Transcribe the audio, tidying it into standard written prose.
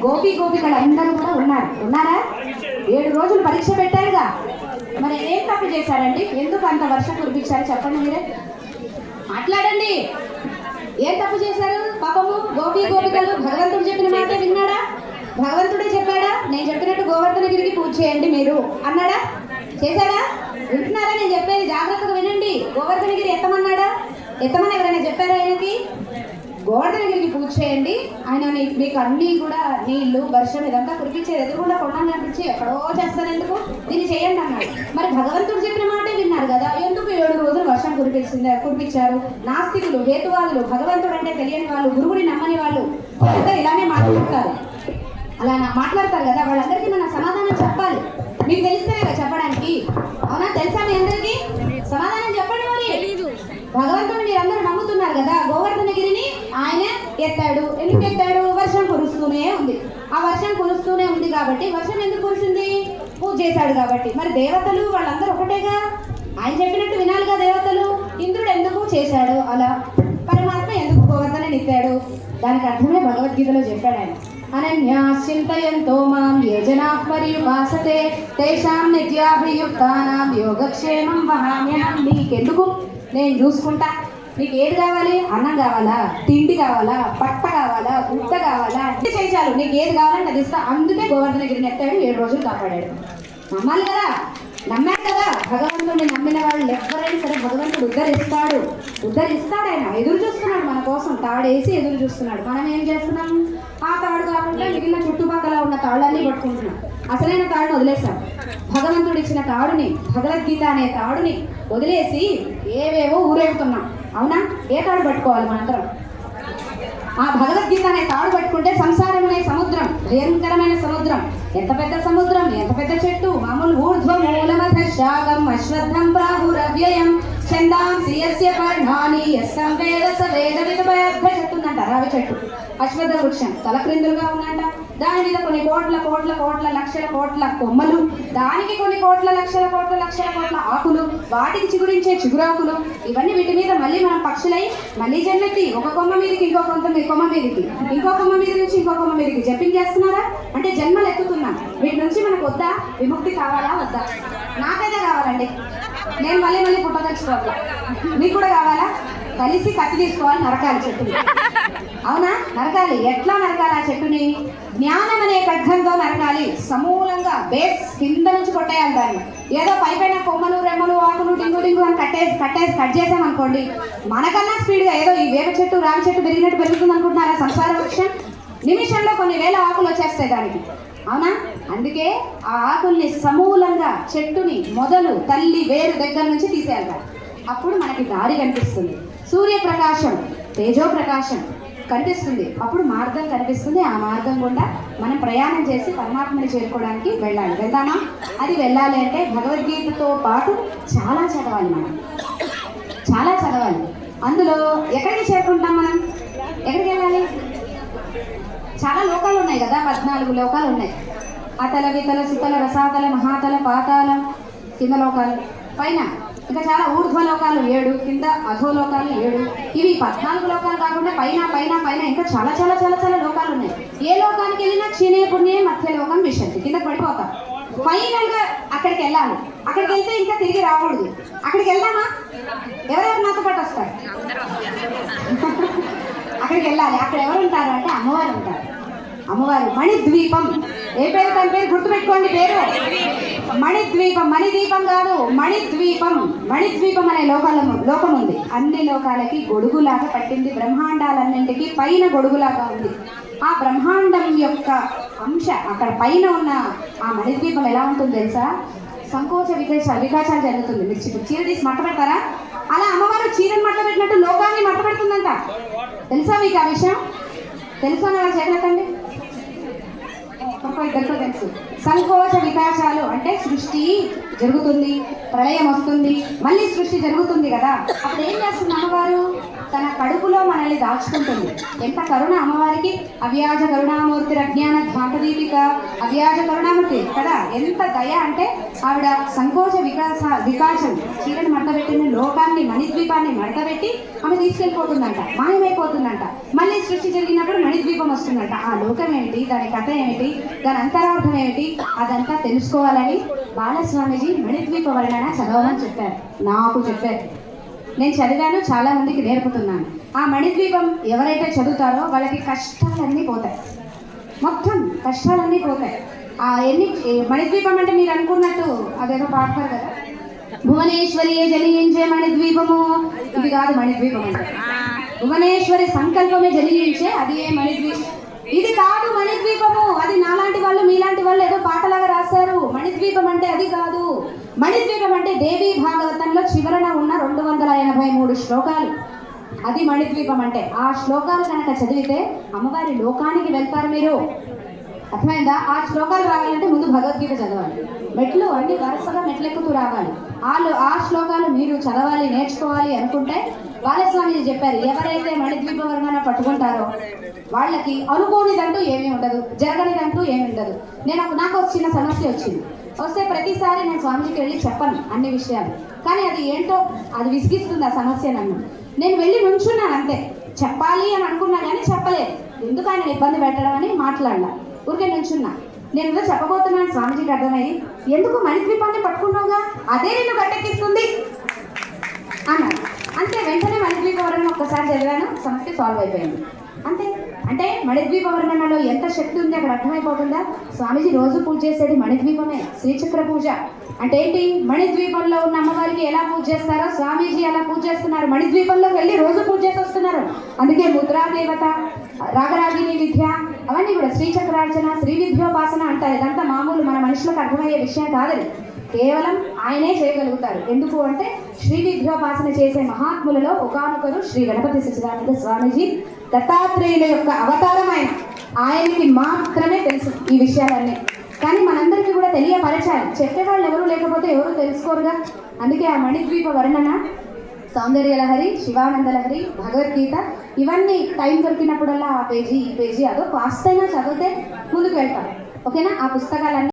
గోపికలు అందరూ కూడా ఉన్నారా? 7 రోజులు పరీక్ష పెట్టారుగా. మరి ఏం తప్పు చేశారండి? ఎందుకు అంత వర్షం కురిపించారు చెప్పండి మీరే, మాట్లాడండి. ఏం తప్పు చేశారు? పాపము గోపికలు భగవంతుడు చెప్పిన మాట విన్నాడా? భగవంతుడే చెప్పాడా? నేను చెప్పినట్టు గోవర్ధనగిరికి పూజ చేయండి మీరు అన్నాడా? చేశాడా? వింటున్నారా? నేను చెప్పేది జాగ్రత్తగా వినండి. గోవర్ధనగిరి ఎత్తమన్నాడా? ఎత్తమని ఎవరైనా చెప్పారా ఆయనకి? గోవర్ధనగిరికి పూజ చేయండి, ఆయన మీకు అన్నీ కూడా నీళ్లు వర్షం ఇదంతా కురిపించేది ఎదురుకుండా కొండని కనిపించి ఎక్కడో చేస్తారు, ఎందుకు దీన్ని చేయండి అన్నాడు. మరి భగవంతుడు చెప్పిన మాటే విన్నారు కదా, ఎందుకు 7 రోజులు వర్షం కురిపించారు? నాస్తికులు, హేతువాదులు, భగవంతుడు అంటే తెలియని వాళ్ళు, గురువుని నమ్మని వాళ్ళు అంతా ఇలానే మాట్లాడతారు. అలా మాట్లాడతారు కదా, వాళ్ళందరికీ మన సమాధానం చెప్పాలి. మీకు తెలిస్తేనే కదా చెప్పడానికి. అవునా? తెలుసా మీ అందరికీ? సమాధానం చెప్పండి. మరి భగవంతుని మీరందరూ నమ్ముతున్నారు కదా, గోవర్ధనగిరిని ఆయన ఎత్తాడు. ఎందుకు ఎత్తాడు? వర్షం కురుస్తూనే ఉంది. ఆ వర్షం కురుస్తూనే ఉంది కాబట్టి, వర్షం ఎందుకు కురిసింది? పూజ చేశాడు కాబట్టి. మరి దేవతలు వాళ్ళందరూ ఒకటేగా, ఆయన చెప్పినట్టు వినాలిగా దేవతలు. ఇంద్రుడు ఎందుకు చేశాడు అలా? పరమాత్మ ఎందుకు గోవర్ధనని ఎత్తాడు? దానికి అర్థమే భగవద్గీతలో చెప్పాడు ఆయన. అనన్యాశ్చింతయంతో మాం ఏ జనాః పర్యుపాసతే తేషాం నిత్యాభియుక్తానాం యోగక్షేమం వహామ్యహం. నీకెందుకు? నేను చూసుకుంటా. నీకు ఏది కావాలి? అన్నం కావాలా? తిండి కావాలా? బట్ట కావాలా? గుట్ట కావాలా? అంటే చేయాలి. నీకు ఏది కావాలంటే అది ఇస్తా. అందుకే గోవర్ధనగిరిని ఎత్తాడు, 7 రోజులు కాపాడాడు. నమ్మాలి కదా, నమ్మారు కదా. భగవంతుడిని నమ్మిన వాళ్ళు ఎవరైనా సరే భగవంతుడు ఉద్ధరిస్తాడు. ఆయన ఎదురు చూస్తున్నాడు మన కోసం, తాడేసి ఎదురు చూస్తున్నాడు. మనం ఏం చేస్తున్నాం? ఆ తాడు కాకుండా మిగిలిన చుట్టుపక్కల ఉన్న తాళ్ళన్నీ పట్టుకుంటున్నాం. అసలైన తాడుని వదిలేసాం. భగవంతుడు ఇచ్చిన తాడుని, భగవద్గీత అనే తాడుని వదిలేసి ఏవేవో ఊరేగుతున్నాం. అవునా? ఏ తాడు పట్టుకోవాలి మనందరం? ఆ భగవద్గీత అనే తాడు పట్టుకుంటే సంసారం అనే సముద్రం, భయంకరమైన సముద్రం. ఎంత పెద్ద సముద్రం, ఎంత పెద్ద చెట్టు, మామూలు ఊర్ధ్వమూలమధశాగం అశ్వత్థం ప్రాహురవ్యయం ఛందాంసి యస్య పర్ణాని యస్సం వేద స వేదవిద్ చెట్టు ఉందంట. రావి చెట్టు, అశ్వత్థ వృక్షం తలక్రిందులుగా ఉందంట. దాని మీద కొన్ని కోట్ల లక్షల కోట్ల కొమ్మలు, దానికి కొన్ని లక్షల కోట్ల ఆకులు, వాటికి చిగురించే చిగురాకులు. ఇవన్నీ వీటి మీద మళ్ళీ మనం పక్షులై మళ్ళీ జన్మెత్తి ఒక కొమ్మ మీదకి ఇంకో కొమ్మ మీదకి, ఇంకో కొమ్మ మీద నుంచి ఇంకో కొమ్మ మీదకి జంపింగ్ చేస్తున్నారా? అంటే జన్మలు ఎత్తుతున్నాం. వీటి నుంచి మనకు వద్దా? విముక్తి కావాలా వద్దా? నాకైతే కావాలండి. నేను మళ్ళీ పుట్టదలుచుకోవాలి. మీకు కూడా కావాలా? కలిసి కత్తి తీసుకోవాలి, నరకాలి చెట్టుని. అవునా? నరకాలి. ఎట్లా నరకాలి? ఆ చెట్టుని జ్ఞానం అనే ఖడ్గంతో నరకాలి. సమూలంగా బేస్ కింద నుంచి కొట్టేయాలి దాన్ని. ఏదో పైపైన కొమ్మలు రెమ్మలు ఆకులు డింగు అని కట్ చేసామనుకోండి, మనకన్నా స్పీడ్గా ఏదో ఈ వేప చెట్టు రావి చెట్టు పెరిగినట్టు పెరుగుతుంది అనుకుంటున్నారా? సంసార వృక్షం నిమిషంలో కొన్ని వేల ఆకులు వచ్చేస్తాయి దానికి. అవునా? అందుకే ఆ ఆకుల్ని సమూలంగా చెట్టుని మొదలు తల్లి వేరు దగ్గర నుంచి తీసేయాలి. అప్పుడు మనకి దారి కనిపిస్తుంది. సూర్యప్రకాశం, తేజోప్రకాశం కనిపిస్తుంది. అప్పుడు మార్గం కనిపిస్తుంది. ఆ మార్గం గుండా మనం ప్రయాణం చేసి పరమాత్మని చేరుకోవడానికి వెళ్ళాలి. వెళ్దామా? అది వెళ్ళాలి అంటే భగవద్గీతతో పాటు చాలా చదవాలి. మనం చాలా చదవాలి. అందులో ఎక్కడికి చేరుకుంటాం? మనం ఎక్కడికి వెళ్ళాలి? చాలా లోకాలు ఉన్నాయి కదా, 14 లోకాలు ఉన్నాయి. అతల వితల సుతల రసాతల మహాతల పాతాల కింద లోకాలు, పైన ఇంకా చాలా ఊర్ధ్వలోకాలు 7, కింద అధోలోకాలు 7. ఇవి 14 లోకాలు కాకుండా పైన ఇంకా చాలా లోకాలు ఉన్నాయి. ఏ లోకానికి వెళ్ళినా క్షీణే పుణ్యే మధ్య లోకం విశంతి, కింద పడిపోతాం. ఫైనల్ గా అక్కడికి వెళ్ళాలి. అక్కడికి వెళ్తే ఇంకా తిరిగి రాకూడదు. అక్కడికి వెళ్దామా? ఎవరెవరు నాతో పాటు వస్తారు? అక్కడికి వెళ్ళాలి. అక్కడ ఎవరు ఉంటారు అంటే అమ్మవారు ఉంటారు. అమ్మవారు మణిద్వీపం. ఏ పేరు? దాని పేరు గుర్తుపెట్టుకోండి. పేరు మణిద్వీపం. మణిద్వీపం కాదు, మణిద్వీపం అనే లోకం ఉంది. అన్ని లోకాలకి గొడుగులాగా పట్టింది. బ్రహ్మాండాలన్నింటికి పైన గొడుగులాగా ఉంది. ఆ బ్రహ్మాండం యొక్క అంశ అక్కడ పైన ఉన్న ఆ మణిద్వీపం ఎలా ఉంటుంది తెలుసా? సంకోచ వికాసాలు జరుగుతుంది. మీరు చీర తీసి మట్ట పెడతారా? అలా అమ్మవారు చీరను మట్ట పెట్టినట్టు లోకాన్ని మట్ట పెడుతుందంట. తెలుసా మీకు ఆ విషయం? తెలుసా? అలా చేయలేదండి. ఇద్దరితో తెలుసు. సంకోచ వికాసాలు అంటే సృష్టి జరుగుతుంది, ప్రళయం వస్తుంది, మళ్ళీ సృష్టి జరుగుతుంది కదా. అప్పుడు ఏం చేస్తుంది అమ్మవారు? తన కడుపులో మనల్ని దాచుకుంటుంది. ఎంత కరుణ అమ్మవారికి! అవ్యాజ కరుణామూర్తి అజ్ఞాన ధ్వాంతదీపిక అవ్యాజ కరుణామూర్తి కదా. ఎంత దయ అంటే ఆవిడ సంకోచ వికాసం చీరని మడతబెట్టిన లోకాన్ని మణిద్వీపాన్ని మడతబెట్టి ఆమె తీసుకెళ్ళిపోతుందంట, మాయమైపోతుందంట. మళ్ళీ సృష్టి జరిగినప్పుడు మణిద్వీపం వస్తుందంట. ఆ లోకం ఏమిటి, దాని కథ ఏమిటి, దాని అంతరార్థం ఏమిటి, అదంతా తెలుసుకోవాలని బాలస్వామీజీ మణిద్వీప వర్ణన చదవమని చెప్పారు. నాకు చెప్పారు, నేను చదివాను, చాలా మందికి నేర్పుతున్నాను. ఆ మణిద్వీపం ఎవరైతే చదువుతారో వాళ్ళకి కష్టాలన్నీ పోతాయి, మొత్తం కష్టాలన్నీ పోతాయి. మణిద్వీపం అంటే మీరు అనుకున్నట్టు అదేదో పాడతారు కదా, భువనేశ్వరి జనించే మణిద్వీపము, ఇది కాదు మణిద్వీపం అంటే. భువనేశ్వరి సంకల్పమే జనించే అది ఏ మణిద్వీపం, ఇది కాదు మణిద్వీపము. అది నాలాంటి వాళ్ళు మీలాంటి వాళ్ళు ఏదో పాటలాగా రాశారు. మణిద్వీపం అంటే అది కాదు. మణిద్వీపం అంటే దేవీ భాగవతంలో చివరన ఉన్న 283 శ్లోకాలు, అది మణిద్వీపం అంటే. ఆ శ్లోకాలు కనుక చదివితే అమ్మవారి లోకానికి వెళ్తారు మీరు. అర్థమైందా? ఆ శ్లోకాలు రావాలంటే ముందు భగవద్గీత చదవాలి, మెట్లు అన్ని వరుసగా మెట్లెక్కుతూ రావాలి. ఆ శ్లోకాలు మీరు చదవాలి, నేర్చుకోవాలి అనుకుంటే బాలస్వామి చెప్పారు, ఎవరైతే మణిద్వీప వర్ణన పట్టుకుంటారో వాళ్ళకి అనుకోనిదంటూ ఏమీ ఉండదు, జరగనిదంటూ ఏమి ఉండదు. నాకు ఒక చిన్న సమస్య వచ్చింది, వస్తే ప్రతిసారి నేను స్వామిజీకి వెళ్ళి చెప్పను అన్ని విషయాలు, కానీ అది ఏంటో అది విసిగిస్తుంది ఆ సమస్య నన్ను. నేను వెళ్ళి నుంచున్నాను అంతే, చెప్పాలి అని అనుకున్నా కానీ చెప్పలేదు. ఎందుకు ఆయన ఇబ్బంది పెట్టడం అని మాట్లాడలా, ఊరికే నుంచున్నా. నేను ఏదో చెప్పబోతున్నాను, స్వామిజీకి అర్థమయ్యి, ఎందుకు మణిద్వీపాన్ని పట్టుకున్నావుగా, అదే నిన్ను గట్టెక్కిస్తుంది అన్నారు. అంతే, వెంటనే మణిద్వీప వర్ణన ఒక్కసారి చదివాను, సమస్య సాల్వ్ అయిపోయింది అంతే. అంటే మణిద్వీప వర్ణనలో ఎంత శక్తి ఉంది అక్కడ అర్థమైపోతుందా? స్వామీజీ రోజు పూజ చేసేది మణిద్వీపమే, శ్రీచక్ర పూజ అంటే ఏంటి? మణిద్వీపంలో ఉన్న అమ్మవారికి ఎలా పూజ చేస్తారో స్వామీజీ ఎలా పూజ చేస్తున్నారు, మణిద్వీపంలో వెళ్ళి రోజు పూజ చేసి వస్తున్నారు. అందుకే ముద్రా దేవత, రాగరాగిని విద్య, అవన్నీ కూడా శ్రీచక్రార్చన, శ్రీ విద్యోపాసన అంటారు. ఇదంతా మామూలు మన మనుషులకు అర్థమయ్యే విషయం కాదని, కేవలం ఆయనే చేయగలుగుతారు. ఎందుకు అంటే శ్రీ విద్యోపాసన చేసే మహాత్ములలో ఒకానొకరు శ్రీ గణపతి సచ్చిదానంద స్వామీజీ, దత్తాత్రేయుల యొక్క అవతారం ఆయనకి మాత్రమే తెలుసు ఈ విషయాలన్నీ. కానీ మనందరికీ కూడా తెలియపరచాలి, చెప్పేవాళ్ళు ఎవరు లేకపోతే ఎవరు తెలుసుకోరుగా. అందుకే ఆ మణిద్వీప వర్ణన, సౌందర్య లహరి, శివానంద లహరి, భగవద్గీత, ఇవన్నీ టైం దొరికినప్పుడల్లా ఆ పేజీ ఈ పేజీ అదో కాస్తైనా చదివితే ముందుకు వెళ్తాం. ఓకేనా? ఆ పుస్తకాలన్నీ